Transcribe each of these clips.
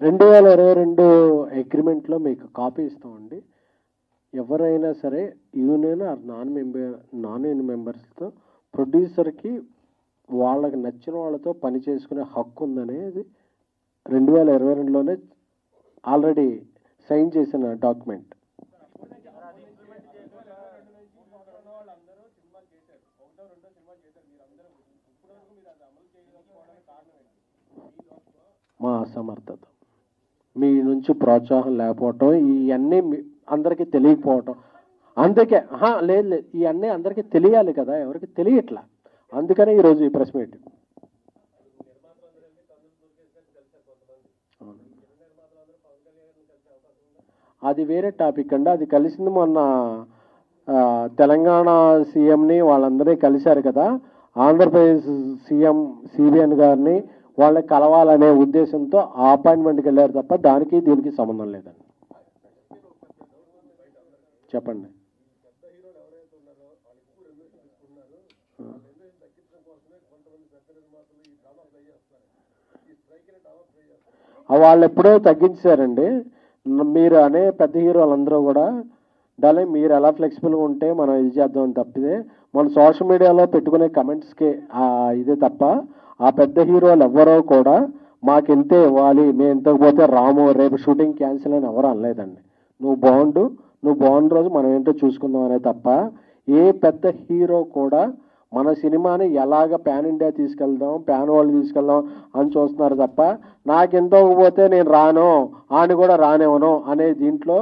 2022 అగ్రిమెంట్లో మీకు కాపీ ఇస్తామండి. ఎవరైనా సరే యూనియన్ ఆర్ నాన్ యూనియన్ మెంబర్స్తో ప్రొడ్యూసర్కి వాళ్ళకి నచ్చిన వాళ్ళతో పని చేసుకునే హక్కు ఉందనేది 2022లోనే ఆల్రెడీ సైన్ చేసిన డాక్యుమెంట్. మా అసమర్థత, మీ నుంచి ప్రోత్సాహం లేకపోవటం, ఇవన్నీ అందరికీ తెలియకపోవటం. అందుకే లేదు ఇవన్నీ అందరికీ తెలియాలి కదా, ఎవరికి తెలియట్లా. అందుకనే ఈరోజు ఈ ప్రెస్ మీట్. అది వేరే టాపిక్ అండి. అది కలిసింది మొన్న తెలంగాణ సీఎంని వాళ్ళందరినీ కలిశారు కదా, ఆంధ్రప్రదేశ్ సీఎం సిబిఎన్ గారిని వాళ్ళని కలవాలనే ఉద్దేశంతో ఆ అపాయింట్మెంట్కి వెళ్ళారు తప్ప దానికి దీనికి సంబంధం లేదండి. చెప్పండి. వాళ్ళు ఎప్పుడో తగ్గించారండి. మీరు అనే పెద్ద హీరోలందరూ కూడా దాని మీరు ఎలా ఫ్లెక్సిబుల్గా ఉంటే మనం ఇది చేద్దామని తప్పితే మన సోషల్ మీడియాలో పెట్టుకునే కమెంట్స్కి ఇదే తప్ప ఆ పెద్ద హీరోలు ఎవరో కూడా మాకెంతే ఇవ్వాలి, మేము ఎంతకు పోతే రాము, రేపు షూటింగ్ క్యాన్సిల్ అని ఎవరు అనలేదండి. నువ్వు బాగుండు రోజు మనం ఏంటో చూసుకుందాం అనే తప్ప ఏ పెద్ద హీరో కూడా మన సినిమాని ఎలాగ ప్యాన్ ఇండియా తీసుకెళ్దాం, ప్యాన్ వరల్డ్ తీసుకెళ్దాం అని చూస్తున్నారు తప్ప నాకెంతో పోతే నేను రాను, ఆని కూడా రానివ్వను అనే దీంట్లో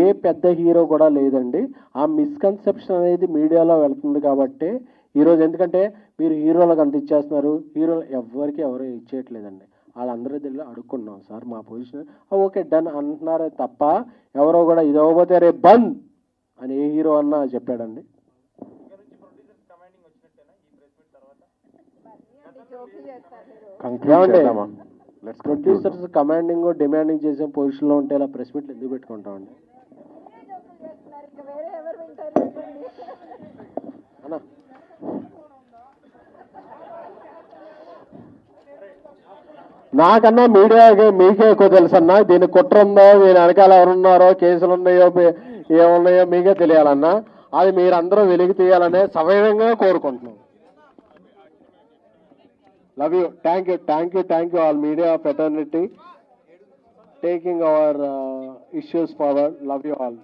ఏ పెద్ద హీరో కూడా లేదండి. ఆ మిస్కన్సెప్షన్ అనేది మీడియాలో వెళ్తుంది కాబట్టి ఈరోజు, ఎందుకంటే మీరు హీరోలకు అంత ఇచ్చేస్తున్నారు, హీరోలు ఎవరు ఇచ్చేయట్లేదండి. వాళ్ళందరూ తెలియదు అడుక్కున్నాం సార్ మా పొజిషన్ ఓకే డన్ అంటున్నారే తప్ప ఎవరో కూడా ఇది అవ్వబోతే రేపు బంద్ అని ఏ హీరో అన్నా చెప్పాడండి. ప్రొడ్యూసర్స్ కమాండింగ్ డిమాండింగ్ చేసే పొజిషన్లో ఉంటే ఇలా ప్రెస్ మీట్లు ఎందుకు పెట్టుకుంటామండి అన్నా? నాకన్నా మీడియాకి మీకే ఎక్కువ తెలుసు అన్నా. దీనికి కుట్ర ఉందో, దీని వెనకాల ఎవరున్నారో, కేసులు ఉన్నాయో ఏమున్నాయో మీకే తెలియాలన్నా. అది మీరందరూ వెలికి తీయాలనే సవినంగా కోరుకుంటున్నాం. Love you, thank you all media fraternity taking our issues forward. Love you all.